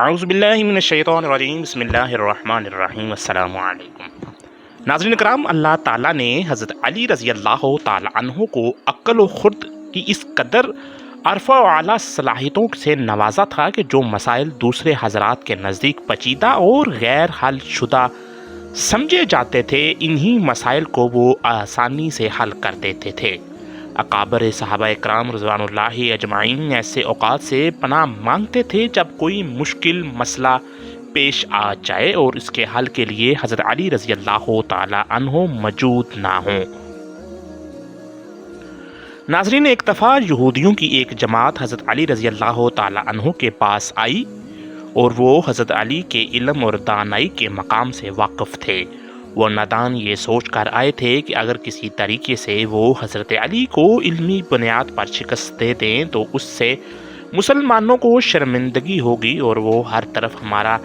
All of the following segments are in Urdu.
اعوذ باللہ من الشیطان الرجیم بسم اللہ الرحمن الرحیم السلام علیکم ناظرین کرام، اللہ تعالیٰ نے حضرت علی رضی اللہ تعالیٰ عنہ کو عقل و خرد کی اس قدر عرفہ و اعلیٰ صلاحیتوں سے نوازا تھا کہ جو مسائل دوسرے حضرات کے نزدیک پیچیدہ اور غیر حل شدہ سمجھے جاتے تھے، انہی مسائل کو وہ آسانی سے حل کر دیتے تھے۔ اکابر صحابہ کرام رضوان اللہ اجمعین ایسے اوقات سے پناہ مانگتے تھے جب کوئی مشکل مسئلہ پیش آ جائے اور اس کے حل کے لیے حضرت علی رضی اللہ تعالی عنہ موجود نہ ہوں۔ ناظرین، ایک دفعہ یہودیوں کی ایک جماعت حضرت علی رضی اللہ تعالی عنہ کے پاس آئی اور وہ حضرت علی کے علم اور دانائی کے مقام سے واقف تھے۔ وہ نادان یہ سوچ کر آئے تھے کہ اگر کسی طریقے سے وہ حضرت علی کو علمی بنیاد پر شکست دے دیں تو اس سے مسلمانوں کو شرمندگی ہوگی اور وہ ہر طرف ہمارا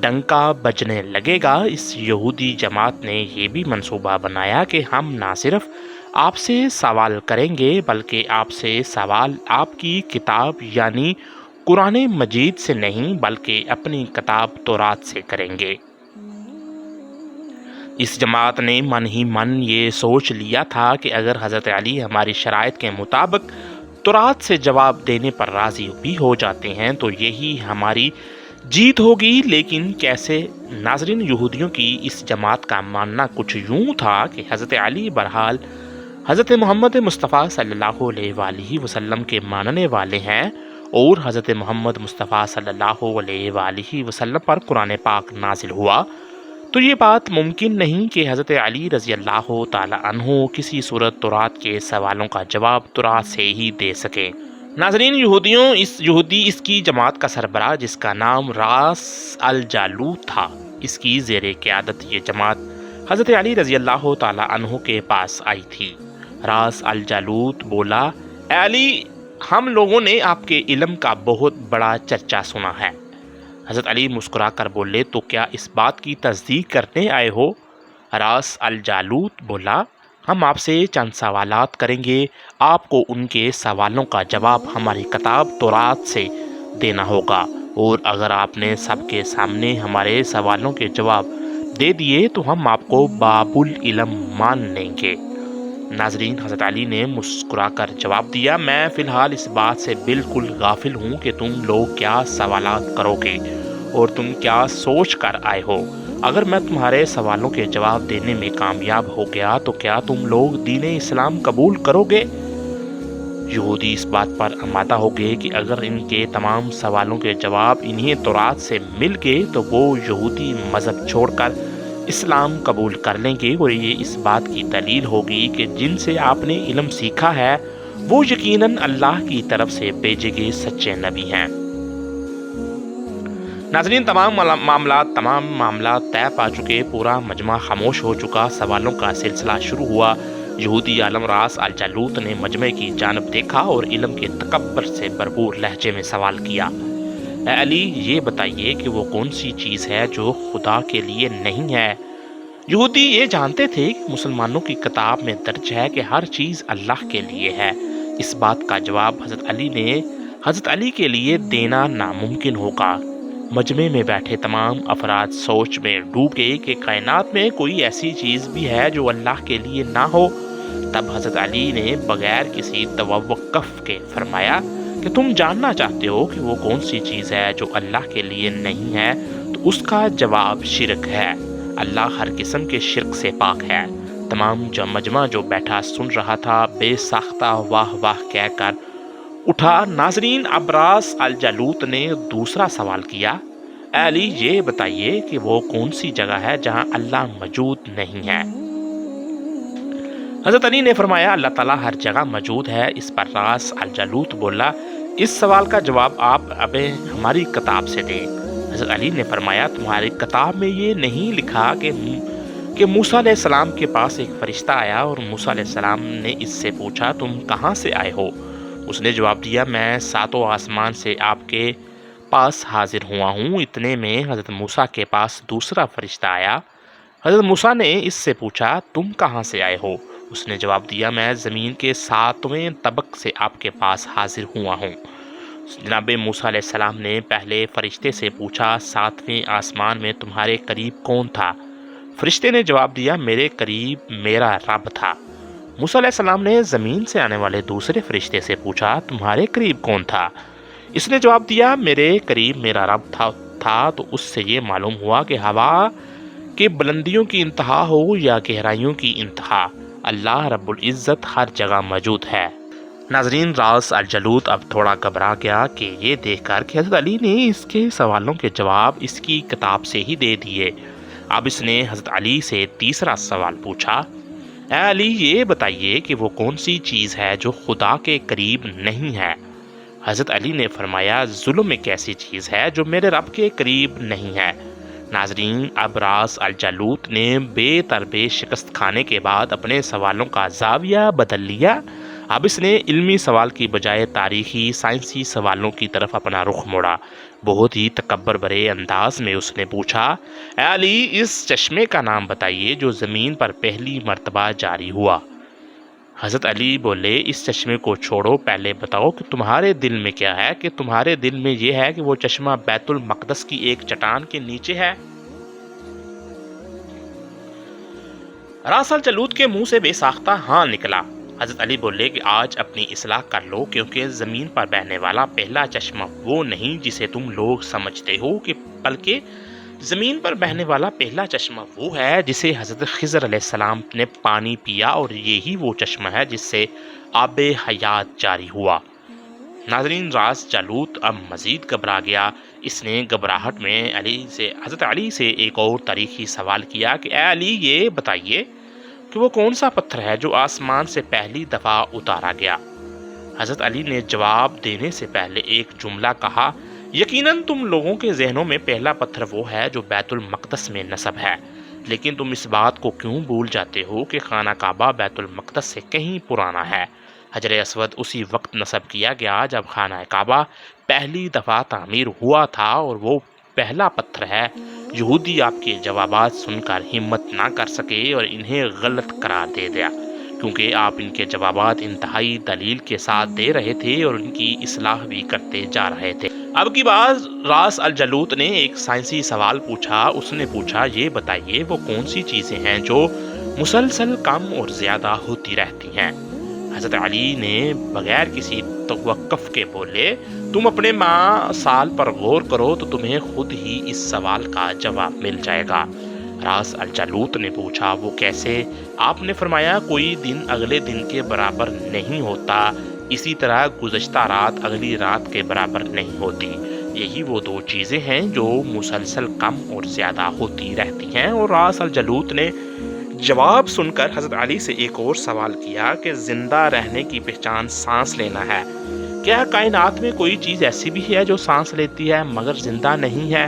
ڈنکا بجنے لگے گا۔ اس یہودی جماعت نے یہ بھی منصوبہ بنایا کہ ہم نہ صرف آپ سے سوال کریں گے بلکہ آپ سے سوال آپ کی کتاب یعنی قرآن مجید سے نہیں بلکہ اپنی کتاب تورات سے کریں گے۔ اس جماعت نے من ہی من یہ سوچ لیا تھا کہ اگر حضرت علی ہماری شرائط کے مطابق تورات سے جواب دینے پر راضی بھی ہو جاتے ہیں تو یہی ہماری جیت ہوگی۔ لیکن کیسے؟ ناظرین، یہودیوں کی اس جماعت کا ماننا کچھ یوں تھا کہ حضرت علی بہرحال حضرت محمد مصطفیٰ صلی اللہ علیہ وآلہ وسلم کے ماننے والے ہیں اور حضرت محمد مصطفیٰ صلی اللہ علیہ وآلہ وسلم پر قرآن پاک نازل ہوا، تو یہ بات ممکن نہیں کہ حضرت علی رضی اللہ تعالی عنہ کسی صورت تورات کے سوالوں کا جواب تورات سے ہی دے سکیں۔ ناظرین، یہودی اس کی جماعت کا سربراہ جس کا نام راس الجالوت تھا، اس کی زیر قیادت یہ جماعت حضرت علی رضی اللہ تعالی عنہ کے پاس آئی تھی۔ راس الجالوت بولا، اے علی، ہم لوگوں نے آپ کے علم کا بہت بڑا چرچا سنا ہے۔ حضرت علی مسکرا کر بولے، تو کیا اس بات کی تصدیق کرنے آئے ہو؟ راس الجالوت بولا، ہم آپ سے چند سوالات کریں گے، آپ کو ان کے سوالوں کا جواب ہماری کتاب تورات سے دینا ہوگا، اور اگر آپ نے سب کے سامنے ہمارے سوالوں کے جواب دے دیے تو ہم آپ کو باب العلم مان لیں گے۔ ناظرین، حضرت علی نے مسکرا کر جواب دیا، میں فی الحال اس بات سے بالکل غافل ہوں کہ تم لوگ کیا سوالات کرو گے اور تم کیا سوچ کر آئے ہو۔ اگر میں تمہارے سوالوں کے جواب دینے میں کامیاب ہو گیا تو کیا تم لوگ دین اسلام قبول کرو گے؟ یہودی اس بات پر آمادہ ہو گئے کہ اگر ان کے تمام سوالوں کے جواب انہیں تورات سے مل گئے تو وہ یہودی مذہب چھوڑ کر اسلام قبول کر لیں گے، اور یہ اس بات کی دلیل ہوگی کہ جن سے آپ نے علم سیکھا ہے وہ یقیناً اللہ کی طرف سے بھیجے گئے سچے نبی ہیں۔ ناظرین، تمام معاملات طے پا چکے، پورا مجمع خاموش ہو چکا، سوالوں کا سلسلہ شروع ہوا۔ یہودی عالم راس الجالوت نے مجمع کی جانب دیکھا اور علم کے تکبر سے بھرپور لہجے میں سوال کیا، اے علی، یہ بتائیے کہ وہ کون سی چیز ہے جو خدا کے لیے نہیں ہے؟ یہودی یہ جانتے تھے کہ مسلمانوں کی کتاب میں درج ہے کہ ہر چیز اللہ کے لیے ہے۔ اس بات کا جواب حضرت علی کے لیے دینا ناممکن ہوگا۔ مجمع میں بیٹھے تمام افراد سوچ میں ڈوب گئے کہ کائنات میں کوئی ایسی چیز بھی ہے جو اللہ کے لیے نہ ہو۔ تب حضرت علی نے بغیر کسی توقف کے فرمایا کہ تم جاننا چاہتے ہو کہ وہ کون سی چیز ہے جو اللہ کے لیے نہیں ہے، تو اس کا جواب شرک ہے۔ اللہ ہر قسم کے شرک سے پاک ہے۔ تمام مجمع جو بیٹھا سن رہا تھا بے ساختہ واہ واہ کہہ کر اٹھا۔ ناظرین، اب راس الجالوت نے دوسرا سوال کیا، اے علی، یہ بتائیے کہ وہ کون سی جگہ ہے جہاں اللہ موجود نہیں ہے؟ حضرت علی نے فرمایا، اللہ تعالیٰ ہر جگہ موجود ہے۔ اس پر راس الجالوت بولا، اس سوال کا جواب آپ اب ہماری کتاب سے دیں۔ حضرت علی نے فرمایا، تمہاری کتاب میں یہ نہیں لکھا کہ موسیٰ علیہ السلام کے پاس ایک فرشتہ آیا اور موسیٰ علیہ السلام نے اس سے پوچھا، تم کہاں سے آئے ہو؟ اس نے جواب دیا، میں ساتوں آسمان سے آپ کے پاس حاضر ہوا ہوں۔ اتنے میں حضرت موسیٰ کے پاس دوسرا فرشتہ آیا۔ حضرت موسیٰ نے اس سے پوچھا، تم کہاں سے آئے ہو؟ اس نے جواب دیا، میں زمین کے 7ویں طبق سے آپ کے پاس حاضر ہوا ہوں۔ جناب موسیٰ علیہ السلام نے پہلے فرشتے سے پوچھا 7ویں آسمان میں تمہارے قریب کون تھا؟ فرشتے نے جواب دیا میرے قریب میرا رب تھا۔ موسیٰ علیہ السلام نے زمین سے آنے والے دوسرے فرشتے سے پوچھا تمہارے قریب کون تھا؟ اس نے جواب دیا میرے قریب میرا رب تھا۔ تو اس سے یہ معلوم ہوا کہ ہوا کہ بلندیوں کی انتہا ہو یا گہرائیوں کی انتہا، اللہ رب العزت ہر جگہ موجود ہے۔ ناظرین، راس الجالوت اب تھوڑا گھبرا گیا کہ یہ دیکھ کر کہ حضرت علی نے اس کے سوالوں کے جواب اس کی کتاب سے ہی دے دیے۔ اب اس نے حضرت علی سے تیسرا سوال پوچھا، اے علی یہ بتائیے کہ وہ کون سی چیز ہے جو خدا کے قریب نہیں ہے؟ حضرت علی نے فرمایا ظلم ایک ایسی چیز ہے جو میرے رب کے قریب نہیں ہے۔ ناظرین، اب راس الجالوت نے بے تربے شکست کھانے کے بعد اپنے سوالوں کا زاویہ بدل لیا۔ اب اس نے علمی سوال کی بجائے تاریخی سائنسی سوالوں کی طرف اپنا رخ موڑا۔ بہت ہی تکبر بھرے انداز میں اس نے پوچھا، اے علی اس چشمے کا نام بتائیے جو زمین پر پہلی مرتبہ جاری ہوا۔ حضرت علی بولے اس چشمے کو چھوڑو، پہلے بتاؤ کہ تمہارے دل میں کیا ہے؟ کہ تمہارے دل میں یہ ہے کہ وہ چشمہ بیت المقدس کی ایک چٹان کے نیچے ہے؟ راس الجالوت کے منہ سے بے ساختہ ہاں نکلا۔ حضرت علی بولے کہ آج اپنی اصلاح کر لو، کیونکہ زمین پر بہنے والا پہلا چشمہ وہ نہیں جسے تم لوگ سمجھتے ہو، کہ بلکہ زمین پر بہنے والا پہلا چشمہ وہ ہے جسے حضرت خضر علیہ السلام نے پانی پیا، اور یہی وہ چشمہ ہے جس سے آب حیات جاری ہوا۔ ناظرین، راس جالوت اب مزید گھبرا گیا۔ اس نے گھبراہٹ میں حضرت علی سے ایک اور تاریخی سوال کیا کہ اے علی یہ بتائیے کہ وہ کون سا پتھر ہے جو آسمان سے پہلی دفعہ اتارا گیا؟ حضرت علی نے جواب دینے سے پہلے ایک جملہ کہا، یقیناً تم لوگوں کے ذہنوں میں پہلا پتھر وہ ہے جو بیت المقدس میں نصب ہے، لیکن تم اس بات کو کیوں بھول جاتے ہو کہ خانہ کعبہ بیت المقدس سے کہیں پرانا ہے۔ حجر اسود اسی وقت نصب کیا گیا جب خانہ کعبہ پہلی دفعہ تعمیر ہوا تھا، اور وہ پہلا پتھر ہے۔ یہودی آپ کے جوابات سن کر ہمت نہ کر سکے اور انہیں غلط قرار دے دیا، کیونکہ آپ ان کے جوابات انتہائی دلیل کے ساتھ دے رہے تھے اور ان کی اصلاح بھی کرتے جا رہے تھے۔ اب کی بار راس الجالوت نے ایک سائنسی سوال پوچھا۔ اس نے پوچھا یہ بتائیے وہ کون سی چیزیں ہیں جو مسلسل کم اور زیادہ ہوتی رہتی ہیں؟ حضرت علی نے بغیر کسی توقف کے بولے تم اپنے ماہ سال پر غور کرو تو تمہیں خود ہی اس سوال کا جواب مل جائے گا۔ راس الجالوت نے پوچھا وہ کیسے؟ آپ نے فرمایا کوئی دن اگلے دن کے برابر نہیں ہوتا، اسی طرح گزشتہ رات اگلی رات کے برابر نہیں ہوتی۔ یہی وہ دو چیزیں ہیں جو مسلسل کم اور زیادہ ہوتی رہتی ہیں۔ اور راس الجالوت نے جواب سن کر حضرت علی سے ایک اور سوال کیا کہ زندہ رہنے کی پہچان سانس لینا ہے، کیا کائنات میں کوئی چیز ایسی بھی ہے جو سانس لیتی ہے مگر زندہ نہیں ہے؟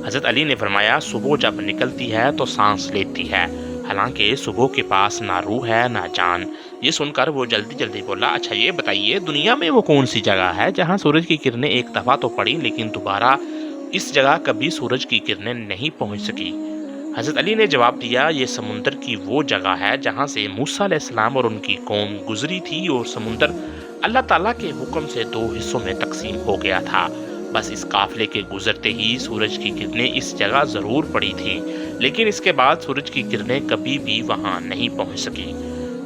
حضرت علی نے فرمایا صبح جب نکلتی ہے تو سانس لیتی ہے، حالانکہ صبح کے پاس نہ روح ہے نہ جان۔ یہ سن کر وہ جلدی جلدی بولا اچھا یہ بتائیے دنیا میں وہ کون سی جگہ ہے جہاں سورج کی کرنیں ایک دفعہ تو پڑی لیکن دوبارہ اس جگہ کبھی سورج کی کرنیں نہیں پہنچ سکی؟ حضرت علی نے جواب دیا یہ سمندر کی وہ جگہ ہے جہاں سے موسیٰ علیہ السلام اور ان کی قوم گزری تھی، اور سمندر اللہ تعالیٰ کے حکم سے دو حصوں میں تقسیم ہو گیا تھا۔ بس اس قافلے کے گزرتے ہی سورج کی کرنیں اس جگہ ضرور پڑی تھی، لیکن اس کے بعد سورج کی کرنیں کبھی بھی وہاں نہیں پہنچ سکی۔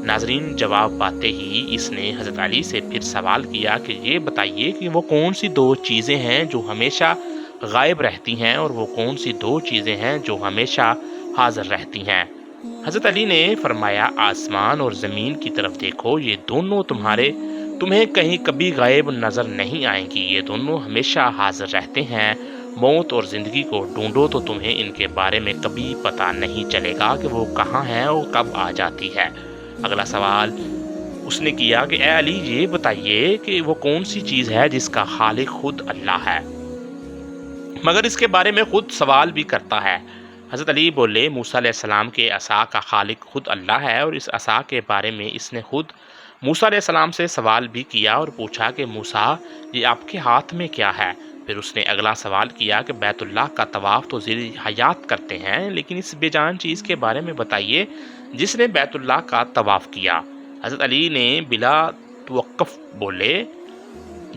ناظرین، جواب پاتے ہی اس نے حضرت علی سے پھر سوال کیا کہ یہ بتائیے کہ وہ کون سی دو چیزیں ہیں جو ہمیشہ غائب رہتی ہیں، اور وہ کون سی دو چیزیں ہیں جو ہمیشہ حاضر رہتی ہیں؟ حضرت علی نے فرمایا آسمان اور زمین کی طرف دیکھو، یہ دونوں تمہیں کہیں کبھی غائب نظر نہیں آئیں گی، یہ دونوں ہمیشہ حاضر رہتے ہیں۔ موت اور زندگی کو ڈھونڈو تو تمہیں ان کے بارے میں کبھی پتہ نہیں چلے گا کہ وہ کہاں ہیں اور کب آ جاتی ہے۔ اگلا سوال اس نے کیا کہ اے علی یہ بتائیے کہ وہ کون سی چیز ہے جس کا خالق خود اللہ ہے مگر اس کے بارے میں خود سوال بھی کرتا ہے؟ حضرت علی بولے موسیٰ علیہ السلام کے عصا کا خالق خود اللہ ہے، اور اس عصا کے بارے میں اس نے خود موسیٰ علیہ السلام سے سوال بھی کیا اور پوچھا کہ موسیٰ یہ آپ کے ہاتھ میں کیا ہے؟ پھر اس نے اگلا سوال کیا کہ بیت اللہ کا طواف تو زیر حیات کرتے ہیں، لیکن اس بے جان چیز کے بارے میں بتائیے جس نے بیت اللہ کا طواف کیا؟ حضرت علی نے بلا توقف بولے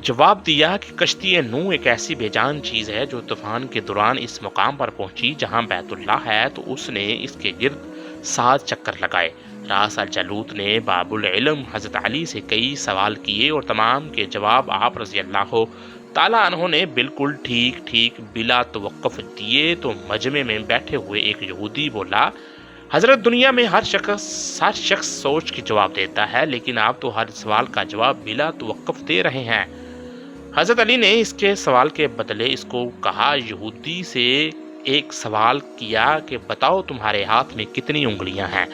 جواب دیا کہ کشتی نوح ایک ایسی بے جان چیز ہے جو طوفان کے دوران اس مقام پر پہنچی جہاں بیت اللہ ہے تو اس نے اس کے گرد 7 چکر لگائے۔ راس الجالوت نے باب العلم حضرت علی سے کئی سوال کیے اور تمام کے جواب آپ رضی اللہ تعالیٰ عنہ نے بالکل ٹھیک ٹھیک بلا توقف دیے تو مجمع میں بیٹھے ہوئے ایک یہودی بولا، حضرت دنیا میں ہر شخص سوچ کے جواب دیتا ہے، لیکن آپ تو ہر سوال کا جواب بلا توقف دے رہے ہیں۔ حضرت علی نے اس کے سوال کے بدلے اس کو کہا، یہودی سے ایک سوال کیا کہ بتاؤ تمہارے ہاتھ میں کتنی انگلیاں ہیں؟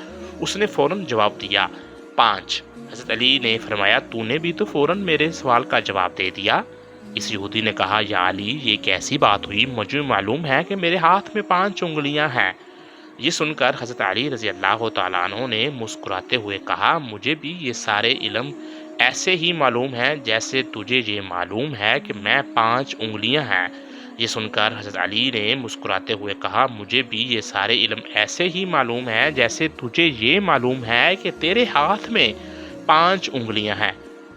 اس نے فوراً جواب دیا 5۔ حضرت علی نے فرمایا، تو نے بھی تو فوراً میرے سوال کا جواب دے دیا۔ اس یہودی نے کہا، یا علی یہ کیسی بات ہوئی، مجھے معلوم ہے کہ میرے ہاتھ میں 5 انگلیاں ہیں۔ یہ سن کر حضرت علی رضی اللہ تعالیٰ عنہ نے مسکراتے ہوئے کہا، مجھے بھی یہ سارے علم ایسے ہی معلوم ہیں جیسے تجھے یہ معلوم ہے کہ میں 5 انگلیاں ہیں۔ یہ سن کر حضرت علی نے مسکراتے ہوئے کہا، مجھے بھی یہ سارے علم ایسے ہی معلوم ہیں جیسے تجھے یہ معلوم ہے کہ تیرے ہاتھ میں 5 انگلیاں ہیں۔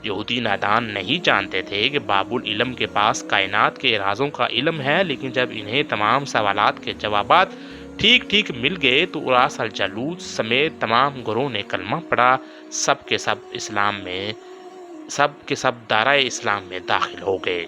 یہودی نادان نہیں جانتے تھے کہ باب العلم کے پاس کائنات کے رازوں کا علم ہے، لیکن جب انہیں تمام سوالات کے جوابات ٹھیک ٹھیک مل گئے تو راس الجالوت سمیت تمام گروہ نے کلمہ پڑھا، سب کے سب دارائے اسلام میں داخل ہو گئے۔